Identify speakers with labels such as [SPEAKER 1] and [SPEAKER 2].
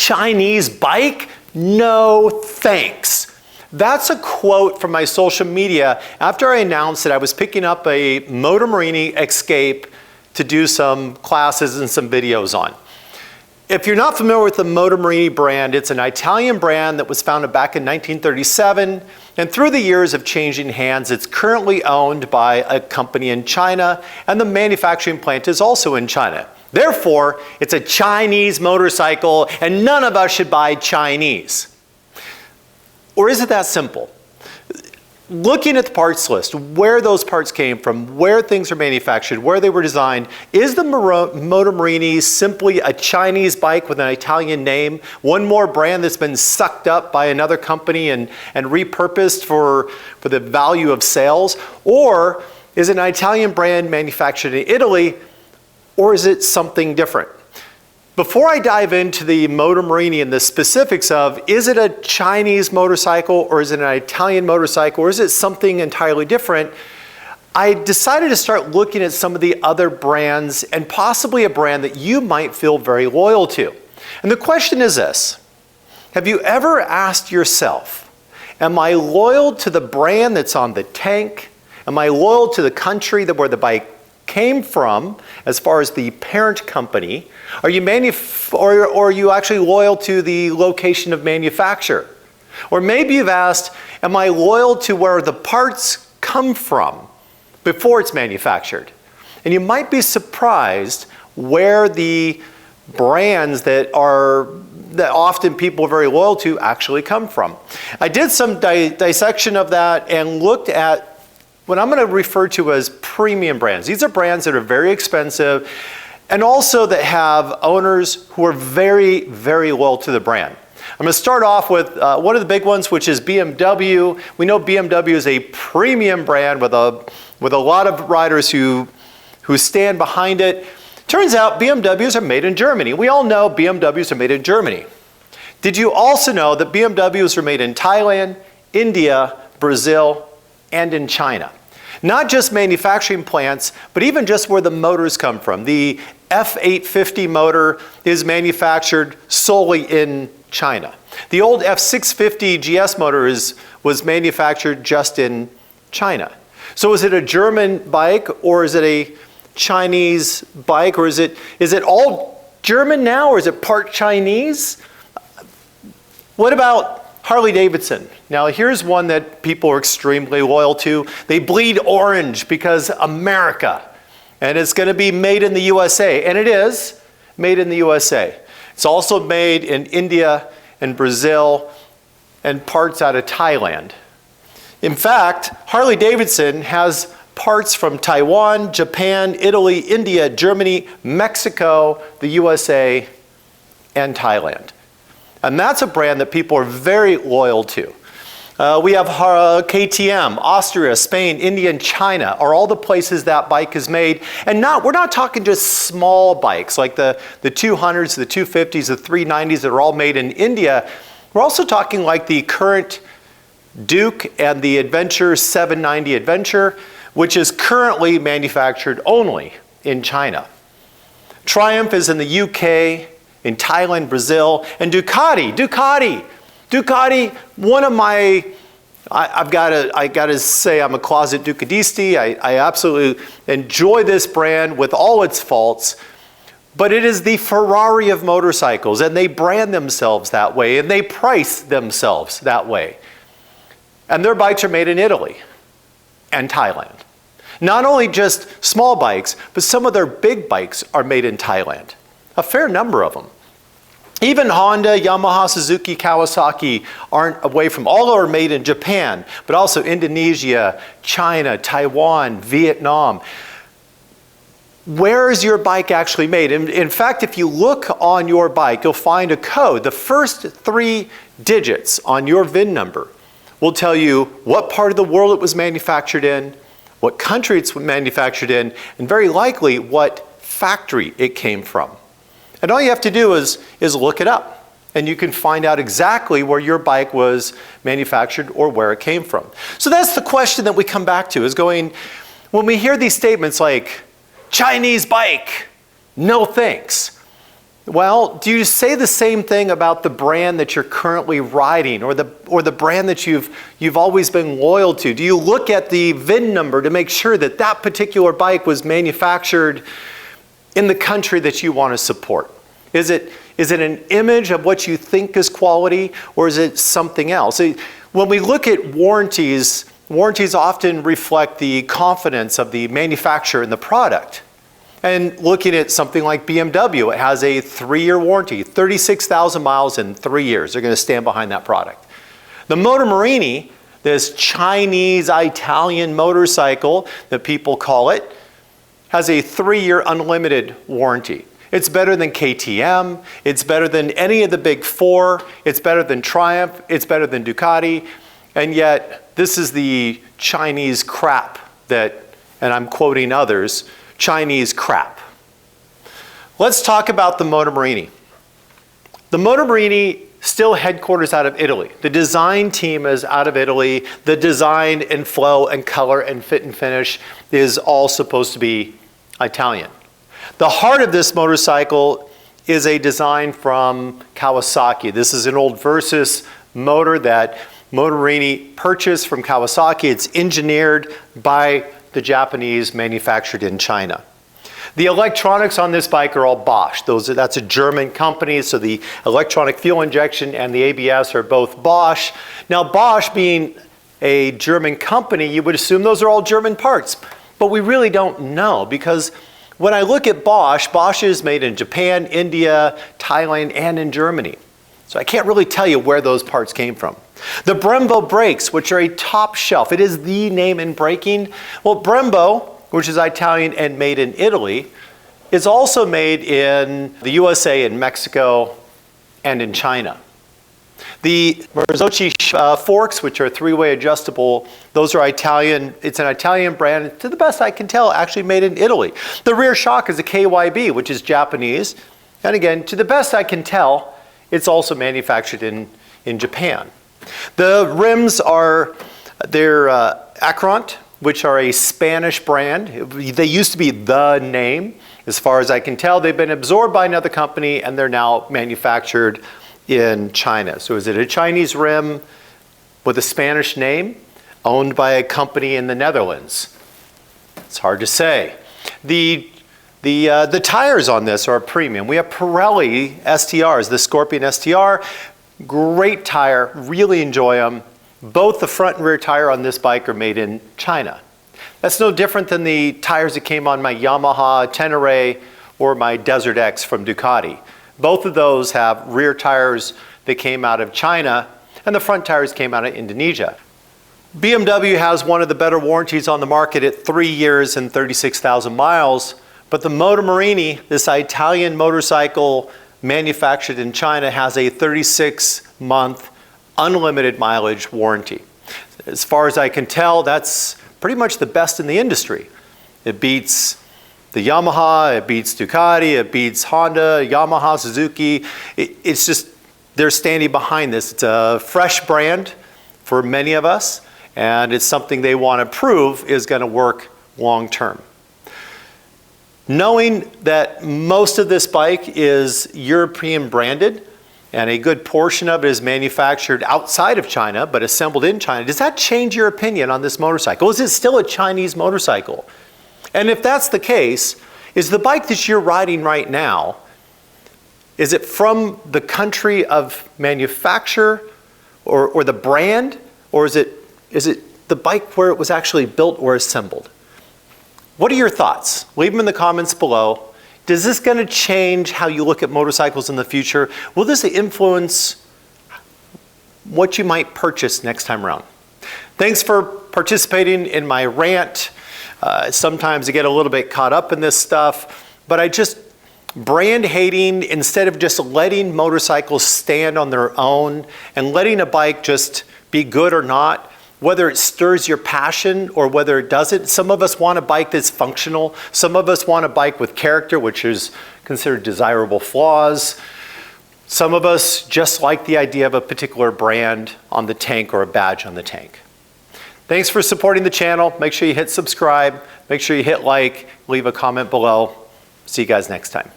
[SPEAKER 1] Chinese bike? No thanks. That's a quote from my social media after I announced that I was picking up a MotoMorini X-Cape to do some classes and some videos on. If you're not familiar with the MotoMorini brand, it's an Italian brand that was founded back in 1937, and through the years of changing hands, it's currently owned by a company in China, and the manufacturing plant is also in China. Therefore, it's a Chinese motorcycle, and none of us should buy Chinese. Or is it that simple? Looking at the parts list, where those parts came from, where things are manufactured, where they were designed, is the MotoMorini simply a Chinese bike with an Italian name? One more brand that's been sucked up by another company and repurposed for the value of sales? Or is it an Italian brand manufactured in Italy, or is it something different? Before I dive into the MotoMorini and the specifics of, is it a Chinese motorcycle or is it an Italian motorcycle or is it something entirely different, I decided to start looking at some of the other brands and possibly a brand that you might feel very loyal to. And the question is this: have you ever asked yourself, am I loyal to the brand that's on the tank? Am I loyal to the country where the bike came from as far as the parent company? Are you or are you actually loyal to the location of manufacture? Or maybe you've asked, am I loyal to where the parts come from before it's manufactured? And you might be surprised where the brands that often people are very loyal to actually come from. I did some dissection of that and looked at what I'm going to refer to as premium brands. These are brands that are very expensive and also that have owners who are very, very loyal to the brand. I'm going to start off with one of the big ones, which is BMW. We know BMW is a premium brand with a lot of riders who stand behind it. Turns out BMWs are made in Germany. We all know BMWs are made in Germany. Did you also know that BMWs are made in Thailand, India, Brazil, and in China? Not just manufacturing plants, but even just where the motors come from. The F850 motor is manufactured solely in China. The old F650 GS motor was manufactured just in China. So is it a German bike or is it a Chinese bike, or is it all German now, or is it part Chinese? What about Harley Davidson? Now here's one that people are extremely loyal to. They bleed orange because America, and it's going to be made in the USA, and it is made in the USA. It's also made in India and Brazil and parts out of Thailand. In fact, Harley Davidson has parts from Taiwan, Japan, Italy, India, Germany, Mexico, the USA, and Thailand. And that's a brand that people are very loyal to. We have KTM, Austria, Spain, India, and China are all the places that bike is made. And we're not talking just small bikes like the 200s, the 250s, the 390s that are all made in India. We're also talking like the current Duke and the Adventure 790 Adventure, which is currently manufactured only in China. Triumph is in the UK, in Thailand, Brazil, and Ducati, one of my, I gotta say I'm a closet Ducatisti. I absolutely enjoy this brand with all its faults, but it is the Ferrari of motorcycles, and they brand themselves that way, and they price themselves that way. And their bikes are made in Italy and Thailand. Not only just small bikes, but some of their big bikes are made in Thailand. A fair number of them. Even Honda, Yamaha, Suzuki, Kawasaki aren't away from, all are made in Japan, but also Indonesia, China, Taiwan, Vietnam. Where is your bike actually made? In fact, if you look on your bike, you'll find a code. The first 3 digits on your VIN number will tell you what part of the world it was manufactured in, what country it's manufactured in, and very likely what factory it came from. And all you have to do is look it up, and you can find out exactly where your bike was manufactured or where it came from. So that's the question that we come back to, is going, when we hear these statements like, Chinese bike, no thanks. Well, do you say the same thing about the brand that you're currently riding or the brand that you've always been loyal to? Do you look at the VIN number to make sure that that particular bike was manufactured in the country that you want to support? Is it an image of what you think is quality, or is it something else? When we look at warranties, warranties often reflect the confidence of the manufacturer in the product. And looking at something like BMW, it has a 3-year warranty, 36,000 miles in 3 years. They're going to stand behind that product. The MotoMorini, this Chinese Italian motorcycle that people call it, has a 3-year unlimited warranty. It's better than KTM, it's better than any of the big four, it's better than Triumph, it's better than Ducati, and yet this is the Chinese crap that, and I'm quoting others, Chinese crap. Let's talk about the MotoMorini. The MotoMorini still headquarters out of Italy. The design team is out of Italy. The design and flow and color and fit and finish is all supposed to be Italian. The heart of this motorcycle is a design from Kawasaki. This is an old Versys motor that MotoMorini purchased from Kawasaki. It's engineered by the Japanese, manufactured in China. The electronics on this bike are all Bosch. That's a German company, so the electronic fuel injection and the ABS are both Bosch. Now, Bosch being a German company, you would assume those are all German parts, but we really don't know, because when I look at Bosch, Bosch is made in Japan, India, Thailand, and in Germany. So I can't really tell you where those parts came from. The Brembo brakes, which are a top shelf, it is the name in braking. Well, Brembo, which is Italian and made in Italy, is also made in the USA and Mexico and in China. The Marzocchi forks, which are 3-way adjustable, those are Italian. It's an Italian brand, to the best I can tell, actually made in Italy. The rear shock is a KYB, which is Japanese. And again, to the best I can tell, it's also manufactured in Japan. The rims are, they're Acront, which are a Spanish brand. They used to be the name. As far as I can tell, they've been absorbed by another company and they're now manufactured in China. So is it a Chinese rim with a Spanish name owned by a company in the Netherlands? It's hard to say. The tires on this are premium. We have Pirelli STRs, the Scorpion STR. Great tire, really enjoy them. Both the front and rear tire on this bike are made in China. That's no different than the tires that came on my Yamaha Tenere or my Desert X from Ducati. Both of those have rear tires that came out of China, and the front tires came out of Indonesia. BMW has one of the better warranties on the market at 3 years and 36,000 miles, but the MotoMorini, this Italian motorcycle manufactured in China, has a 36-month unlimited mileage warranty. As far as I can tell, that's pretty much the best in the industry. It beats the Yamaha, it beats Ducati, it beats Honda, Yamaha, Suzuki. It's just, they're standing behind this. It's a fresh brand for many of us, and it's something they want to prove is going to work long term. Knowing that most of this bike is European branded, and a good portion of it is manufactured outside of China, but assembled in China, does that change your opinion on this motorcycle? Is it still a Chinese motorcycle? And if that's the case, is the bike that you're riding right now, is it from the country of manufacture or the brand, or is it the bike where it was actually built or assembled? What are your thoughts? Leave them in the comments below. Is this going to change how you look at motorcycles in the future? Will this influence what you might purchase next time around? Thanks for participating in my rant. Sometimes I get a little bit caught up in this stuff, but brand hating, instead of just letting motorcycles stand on their own and letting a bike just be good or not, whether it stirs your passion or whether it doesn't. Some of us want a bike that's functional. Some of us want a bike with character, which is considered desirable flaws. Some of us just like the idea of a particular brand on the tank or a badge on the tank. Thanks for supporting the channel. Make sure you hit subscribe. Make sure you hit like, leave a comment below. See you guys next time.